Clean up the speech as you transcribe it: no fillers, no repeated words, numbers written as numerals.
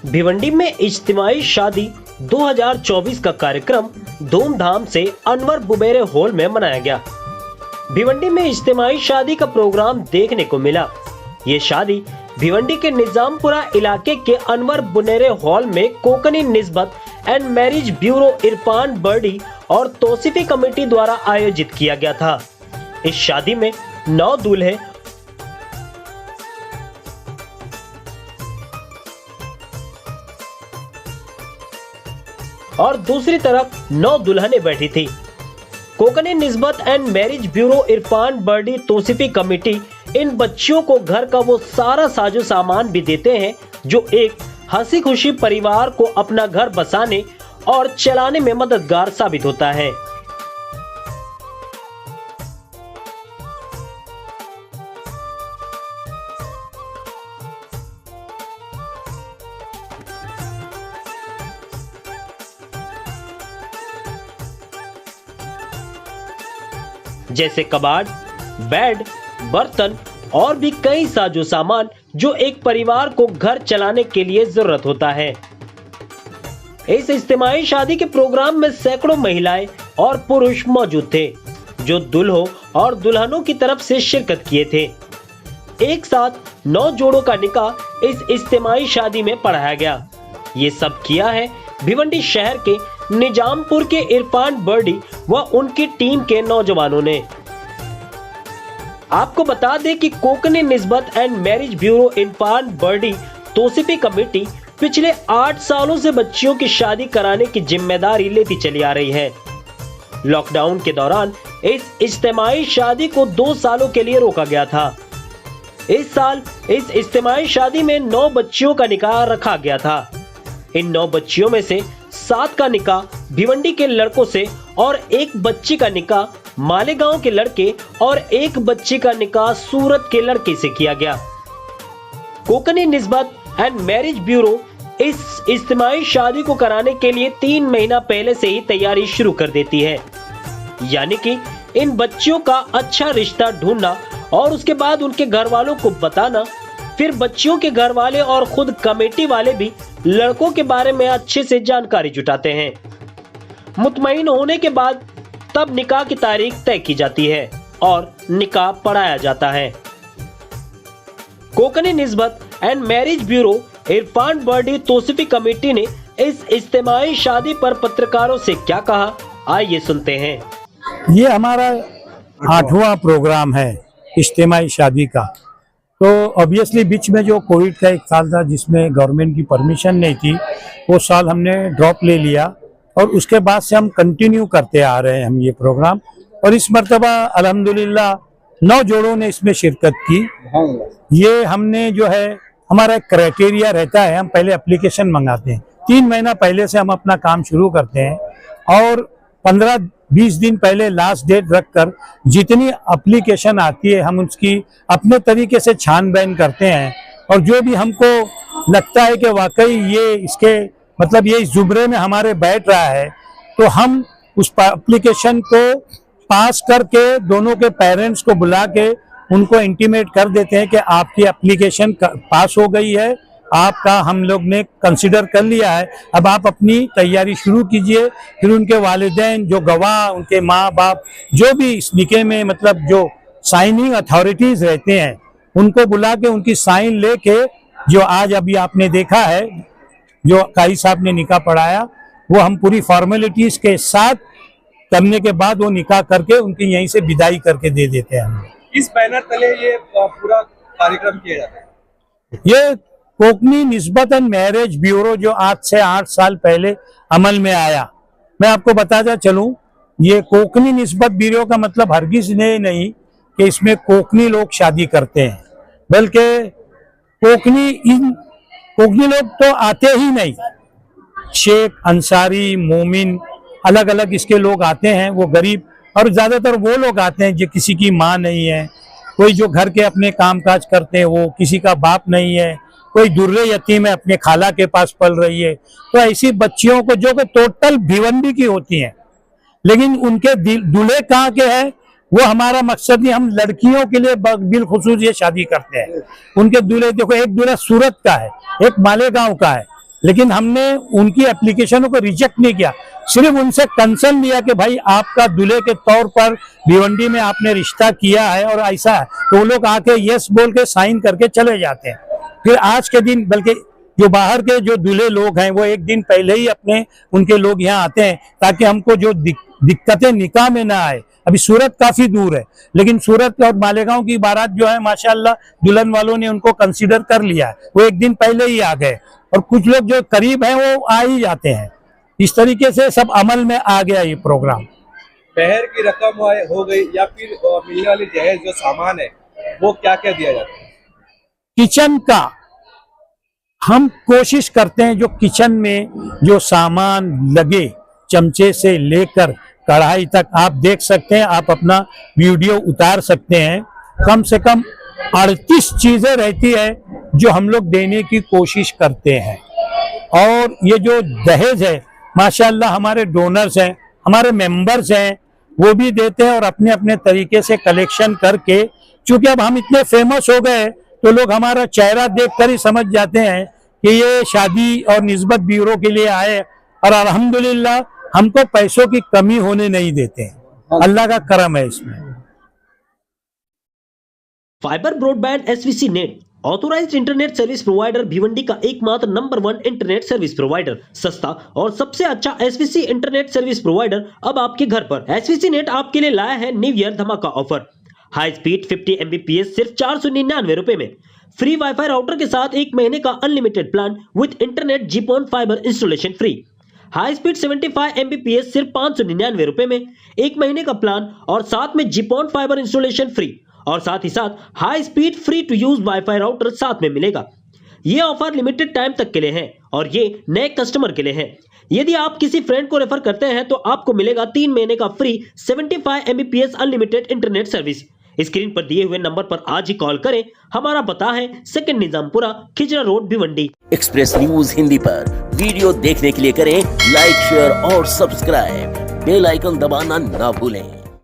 भिवंडी में इज्तिमाई शादी 2024 का कार्यक्रम धूमधाम से अनवर बुबेरे हॉल में मनाया गया। भिवंडी में इज्तिमाई शादी का प्रोग्राम देखने को मिला। ये शादी भिवंडी के निजामपुरा इलाके के अनवर बुनेरे हॉल में Kokni Nisbat and marriage bureau Irfan Birdi और तौसीफी कमेटी द्वारा आयोजित किया गया था। इस शादी में 9 दूल्हे और दूसरी तरफ 9 दुल्हनें बैठी थी। Kokni Nisbat and marriage bureau Irfan Birdi Tausifi committee इन बच्चियों को घर का वो सारा साजो सामान भी देते हैं जो एक हंसी खुशी परिवार को अपना घर बसाने और चलाने में मददगार साबित होता है। जैसे कबाड़, बेड, बर्तन और भी कई साजो सामान जो एक परिवार को घर चलाने के लिए जरूरत होता है। इस इज्तिमाई शादी के प्रोग्राम में सैकड़ों महिलाएं और पुरुष मौजूद थे जो दुल्हों और दुल्हनों की तरफ से शिरकत किए थे। एक साथ 9 जोड़ों का निकाह इस इज्तिमाई शादी में पढ़ाया गया। ये सब किया है भिवंडी शहर के निजामपुर के इरफान बर्डी व उनकी टीम के नौजवानों ने। आपको बता दें कि Kokni Nisbat and marriage bureau Irfan Birdi Tausifi committee पिछले 8 सालों से बच्चियों की शादी कराने की जिम्मेदारी लेती चली आ रही है। लॉकडाउन के दौरान इस इज्तिमाई शादी को 2 सालों के लिए रोका गया था। इस साल इस इज्तिमाई शादी में 9 बच्चियों का निकाह रखा गया था। इन 9 बच्चियों में से 7 का निकाह भिवंडी के लड़कों से और 1 बच्ची का निकाह मालेगांव के लड़के और 1 बच्ची का निकाह सूरत के लड़के से किया गया। Konkani Nisbat and marriage bureau इस इज्तिमाई शादी को कराने के लिए 3 महीना पहले से ही तैयारी शुरू कर देती है, यानी कि इन बच्चियों का अच्छा रिश्ता ढूंढना और उसके बाद उनके घर वालों को बताना। फिर बच्चियों के घर वाले और खुद कमेटी वाले भी लड़कों के बारे में अच्छे से जानकारी जुटाते हैं। मुतमईन होने के बाद तब निकाह की तारीख तय की जाती है और निकाह पढ़ाया जाता है। Kokni Nisbat and marriage bureau Irfan Birdi Tausifi committee ने इस इज्तिमाई शादी पर पत्रकारों से क्या कहा, आइए सुनते हैं। ये हमारा 8वां प्रोग्राम है इज्तिमाई शादी का। तो ऑब्वियसली बीच में जो कोविड का 1 साल था जिसमें गवर्नमेंट की परमिशन नहीं थी, वो साल हमने ड्रॉप ले लिया और उसके बाद से हम कंटिन्यू करते आ रहे हैं हम ये प्रोग्राम। और इस मर्तबा अल्हम्दुलिल्लाह 9 जोड़ों ने इसमें शिरकत की। ये हमने जो है हमारा एक क्राइटेरिया रहता है, हम पहले एप्लीकेशन मंगाते हैं। 3 महीना पहले से हम अपना काम शुरू करते हैं और 15-20 दिन पहले लास्ट डेट रखकर जितनी एप्लीकेशन आती है हम उसकी अपने तरीके से छानबीन करते हैं। और जो भी हमको लगता है कि वाकई ये इसके मतलब ये इस जुमरे में हमारे बैठ रहा है, तो हम उस एप्लीकेशन को पास करके दोनों के पेरेंट्स को बुला के उनको इंटीमेट कर देते हैं कि आपकी एप्लीकेशन पास हो गई है, आपका हम लोग ने कंसिडर कर लिया है, अब आप अपनी तैयारी शुरू कीजिए। फिर उनके वालिदैन, जो गवाह, उनके माँ बाप, जो भी इस निकाह में मतलब जो साइनिंग अथॉरिटीज रहते हैं, उनको बुला के उनकी साइन लेके, जो आज अभी आपने देखा है जो काई साहब ने निकाह पढ़ाया, वो हम पूरी फॉर्मेलिटीज के साथ करने के बाद वो निकाह करके उनकी यहीं से विदाई करके दे देते हैं। हम इस बैनर तले ये पूरा कार्यक्रम किया जाता है। ये Konkani Nisbat and marriage bureau जो आज से 8 साल पहले अमल में आया। मैं आपको बताता चलूं, ये कोकनी निस्बत ब्यूरो का मतलब हरगिज नहीं कि इसमें कोकनी लोग शादी करते हैं, बल्कि कोकनी लोग तो आते ही नहीं। शेख, अंसारी, मोमिन, अलग अलग इसके लोग आते हैं। वो गरीब और ज्यादातर वो लोग आते हैं जो किसी की माँ नहीं है, कोई जो घर के अपने कामकाज करते हैं, वो किसी का बाप नहीं है, कोई दुर्रे यतीम है अपने खाला के पास पल रही है। तो ऐसी बच्चियों को जो कि टोटल भिवंडी की होती हैं, लेकिन उनके दूल्हे कहाँ के हैं वो हमारा मकसद नहीं। हम लड़कियों के लिए बिलखुसूस ये शादी करते हैं। उनके दूल्हे देखो, एक दूल्हा सूरत का है, एक मालेगांव का है, लेकिन हमने उनकी एप्लीकेशनों को रिजेक्ट नहीं किया, सिर्फ उनसे कंसर्न लिया कि भाई आपका दूल्हे के तौर पर भिवंडी में आपने रिश्ता किया है और ऐसा है, तो वो लोग आके यस बोल के साइन करके चले जाते हैं। फिर आज के दिन बल्कि जो बाहर के जो दूल्हे लोग हैं वो एक दिन पहले ही अपने उनके लोग यहाँ आते हैं ताकि हमको जो दिक्कतें निकाह में ना आए। अभी सूरत काफी दूर है, लेकिन सूरत और मालेगांव की बारात जो है माशाल्लाह दुल्हन वालों ने उनको कंसीडर कर लिया है, वो एक दिन पहले ही आ गए, और कुछ लोग जो करीब हैं वो आ ही जाते हैं। इस तरीके से सब अमल में आ गया ये प्रोग्राम। पहर की रकम हो गई या फिर मिलने वाली जहेज जो सामान है वो क्या क्या दिया जाता है? किचन का हम कोशिश करते हैं, जो किचन में जो सामान लगे चमचे से लेकर कढ़ाई तक, आप देख सकते हैं, आप अपना वीडियो उतार सकते हैं, कम से कम 38 चीजें रहती है जो हम लोग देने की कोशिश करते हैं। और ये जो दहेज है माशाल्लाह हमारे डोनर्स हैं, हमारे मेंबर्स हैं, वो भी देते हैं और अपने अपने तरीके से कलेक्शन करके, क्योंकि अब हम इतने फेमस हो गए तो लोग हमारा चेहरा देखकर ही समझ जाते हैं कि ये शादी और निस्बत ब्यूरो के लिए आए, और अल्हम्दुलिल्लाह हमको पैसों की कमी होने नहीं देते हैं, अल्लाह का करम है इसमें। Fibre broadband SVC net authorised internet service provider Bhiwandi का एकमात्र नंबर 1 इंटरनेट सर्विस प्रोवाइडर, सस्ता और सबसे अच्छा एसवीसी इंटरनेट सर्विस प्रोवाइडर अब आपके घर पर। एसवीसी नेट आपके लिए लाया है न्यू ईयर धमाका ऑफर। हाई स्पीड 50 Mbps सिर्फ 499 रुपए में, फ्री वाईफाई राउटर के साथ 1 महीने का unlimited plan with internet GPON fibre installation free. High speed 75 Mbps सिर्फ 599 रुपए में, 1 महीने का प्लान और साथ में जीपॉन फाइबर इंस्टॉलेशन फ्री, और साथ ही साथ high speed free to use wifi router साथ में मिलेगा। ये ऑफर लिमिटेड टाइम तक के लिए है और ये नए कस्टमर के लिए है। यदि आप किसी फ्रेंड को रेफर करते हैं तो आपको मिलेगा 3 महीने का free 75 Mbps unlimited internet service. Screen पर दिए हुए नंबर पर आज ही कॉल करें। हमारा पता है second Nizampura, Khijra road, Bhiwandi. Express news Hindi पर वीडियो देखने के लिए करें लाइक, शेयर और सब्सक्राइब। बेल आइकन दबाना ना भूलें।